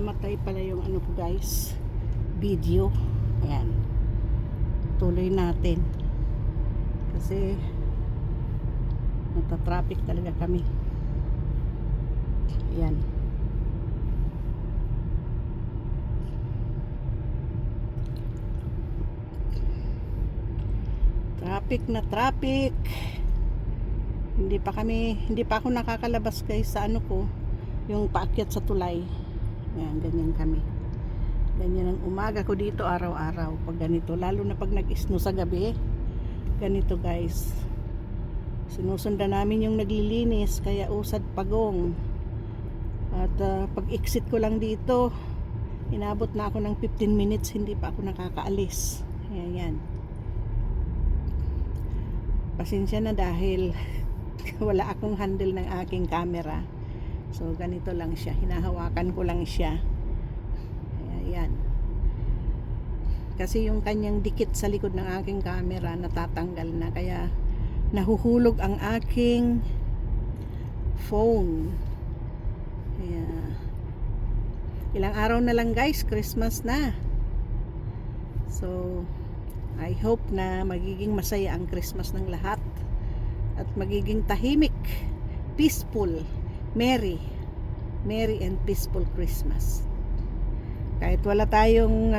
namatay pala yung ano ko guys, video. Ayan, tuloy natin kasi nata-traffic talaga kami. Ayan, traffic na traffic. Hindi pa ako nakakalabas guys sa ano ko, yung paakyat sa tulay. Ayan, ganyan kami. Ganyan ang umaga ko dito araw-araw pag ganito, lalo na pag nag-snow sa gabi. Ganito guys, sinusundan namin yung naglilinis, kaya usad pagong. At pag exit ko lang dito, inabot na ako ng 15 minutes, hindi pa ako nakakaalis. Ayan. Pasensya na dahil wala akong handle ng aking camera. So ganito lang siya, hinahawakan ko lang siya. Ayan. Kasi yung kanyang dikit sa likod ng aking camera natatanggal na, kaya nahuhulog ang aking phone. Ayan. Ilang araw na lang guys, Christmas na. So I hope na magiging masaya ang Christmas ng lahat at magiging tahimik, peaceful, merry and peaceful Christmas. Kahit wala tayong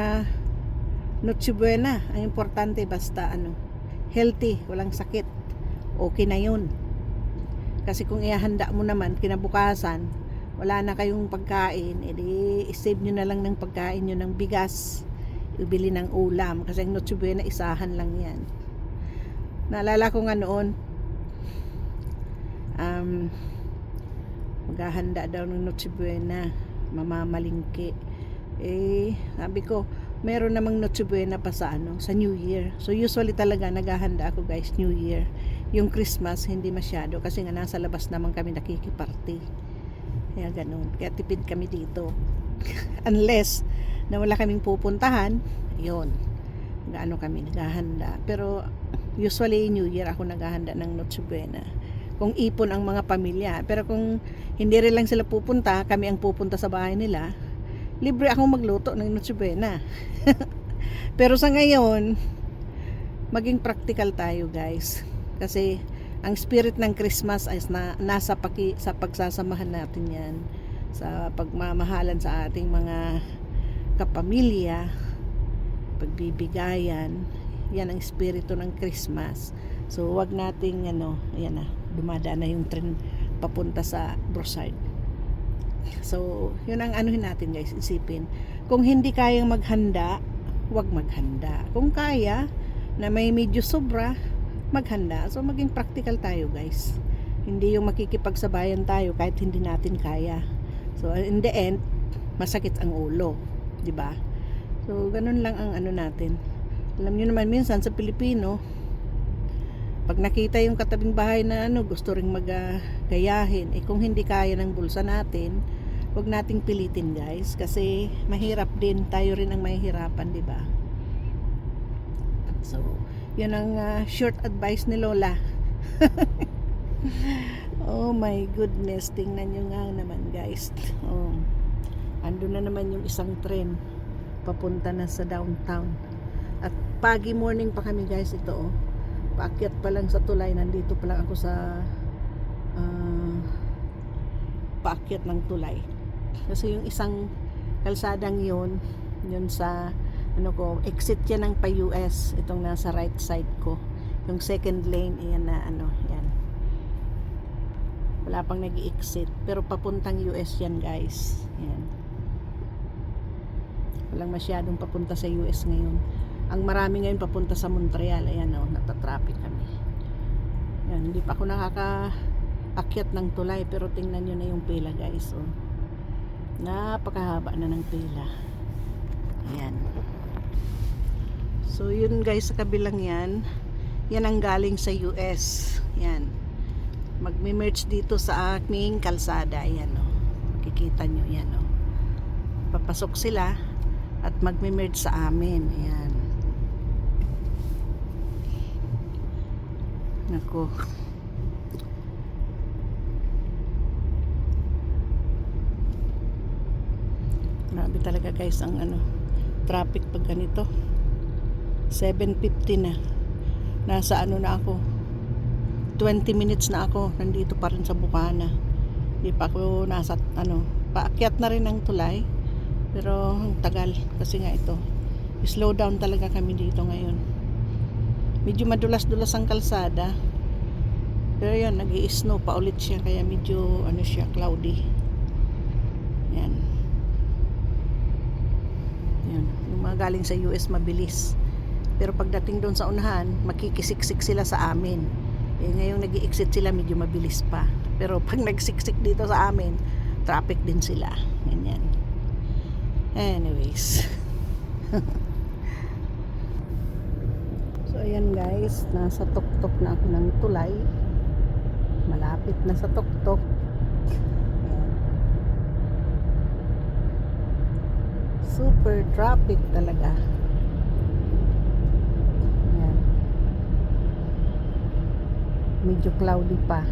Noche Buena, ang importante basta healthy, walang sakit, okay na yun. Kasi kung ihahanda mo naman kinabukasan, wala na kayong pagkain, edi isave nyo na lang ng pagkain nyo ng bigas, ibili ng ulam, kasi ang Noche Buena isahan lang yan. Naalala ko nga noon, maghahanda daw ng Noche Buena, mamamalingki. Sabi ko, meron namang Noche Buena pa sa sa New Year. So usually talaga naghahanda ako guys New Year. Yung Christmas hindi masyado kasi nga nasa labas naman kami nakikiparty. Kaya ganun, kaya tipid kami dito. Unless na wala kaming pupuntahan, yun, gaano kami naghahanda. Pero usually New Year ako naghahanda ng Noche Buena, kung ipon ang mga pamilya. Pero kung hindi rin lang sila pupunta, kami ang pupunta sa bahay nila, libre akong magluto ng Noche Buena. Pero sa ngayon, maging practical tayo guys, kasi ang spirit ng Christmas ay nasa sa pagsasamahan natin yan, sa pagmamahalan sa ating mga kapamilya, pagbibigayan. Yan ang espiritu ng Christmas. So wag nating ayan na, dumadaan na yung train papunta sa Brossard. So yun ang anuhin natin guys, isipin. Kung hindi kayang maghanda, wag maghanda. Kung kaya na may medyo sobra, maghanda. So maging practical tayo guys, hindi yung makikipagsabayan tayo kahit hindi natin kaya. So in the end, masakit ang ulo, di ba? So ganun lang ang natin. Alam niyo naman minsan sa Pilipino, pag nakita yung katabing bahay na gusto ring magayahin, kung hindi kaya ng bulsa natin, wag nating pilitin guys, kasi mahirap din, tayo rin ang mahihirapan, di ba? So yun ang short advice ni Lola. Oh my goodness, tingnan nyo nga naman guys. Ando na naman yung isang train papunta na sa downtown. At pagi morning pa kami guys, ito paakyat pa lang sa tulay, nandito pa lang ako sa paakyat ng tulay. Kasi yung isang kalsadang yun sa exit yan ng pa-US, itong nasa right side ko, yung second lane, yan na yan, wala pang nag-exit, pero papuntang US yan guys. Yan, walang masyadong papunta sa US ngayon. Ang marami ngayon papunta sa Montreal. Ayan natatraffic kami. Yan, hindi pa ako nakakaakyat ng tulay, pero tingnan nyo na yung pila guys. Napakahaba na ng pila. Ayan. So yun guys, sa kabilang yan ang galing sa US. Yan, magme-merge dito sa aming kalsada. Ayan makikita nyo yan papasok sila at magme-merge sa amin. Ayan, nako, Grabe talaga guys ang traffic pag ganito. 7:50 na. Nasa na ako. 20 minutes na ako. Nandito pa rin sa Bukana. Hindi pa ako nasa paakyat na rin ng tulay. Pero ang tagal kasi nga ito. Slow down talaga kami dito ngayon. Medyo madulas-dulas ang kalsada. Pero yan, nag-i-snow pa ulit siya kaya medyo siya, cloudy. Yan. Yan. Yung mga galing sa US mabilis. Pero pagdating doon sa unahan, makikisiksik sila sa amin. Ngayong nag-i-exit sila, medyo mabilis pa. Pero pag nagsiksik dito sa amin, traffic din sila. Ganyan. Anyways. So ayan guys, nasa tuktok na ako ng tulay. Malapit na sa tuktok. Ayan. Super traffic talaga. Ayan. Medyo cloudy pa.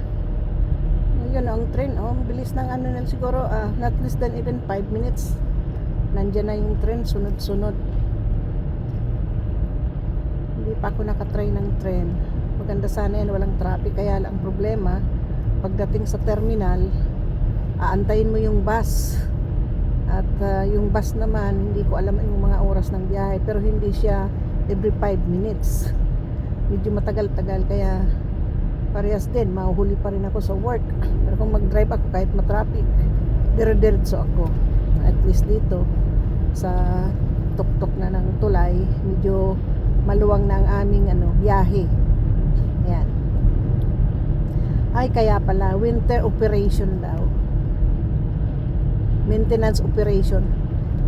Ayun ang train, bilis ng siguro not less than even 5 minutes. Nandiyan na yung train, sunod-sunod. Hindi pa ako nakatry ng train. Maganda sana yan, walang traffic. Kaya lang problema, pagdating sa terminal, aantayin mo yung bus. At yung bus naman, hindi ko alam yung mga oras ng biyahe. Pero hindi siya every 5 minutes. Medyo matagal-tagal, kaya parehas din, mahuhuli pa rin ako sa work. Pero kung mag-drive ako kahit matraffic, dire-diretso ako. At least dito sa tuktok na ng tulay, medyo maluwang na ang aming biyahe. Ayan. Ay, kaya pala winter operation daw. Maintenance operation.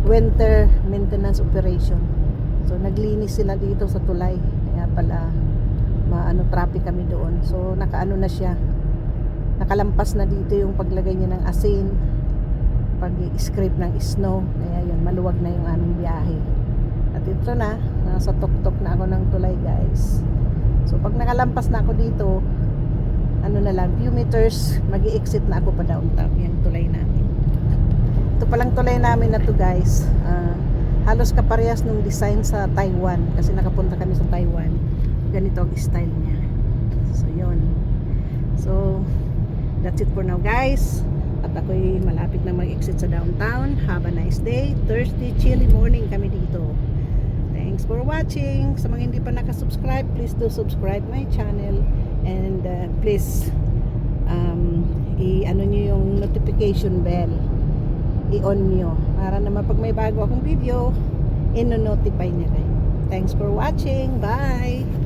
Winter maintenance operation. So naglinis sila dito sa tulay. Kaya pala traffic kami doon. So nakaano na siya. Nakalampas na dito yung paglagay niya ng asin, pag-scrape ng snow. Kaya yun, maluwag na yung aming biyahe. At ito na, nasa tuktok na ako ng tulay guys. So pag nakalampas na ako dito, na lang, few meters, mag-i-exit na ako pa downtown. Yung tulay namin. Ito palang tulay namin na to guys. Halos kaparehas nung design sa Taiwan. Kasi nakapunta kami sa Taiwan. Ganito ang style niya. So yun. So that's it for now guys. At ako'y malapit na mag-exit sa downtown. Have a nice day. Thursday chilly morning kami dito. Thanks for watching. Sa mga hindi pa nakasubscribe, please do subscribe my channel. And please i-ano nyo yung notification bell. I-on nyo. Para naman pag may bago akong video, ino-notify nyo kayo. Thanks for watching. Bye!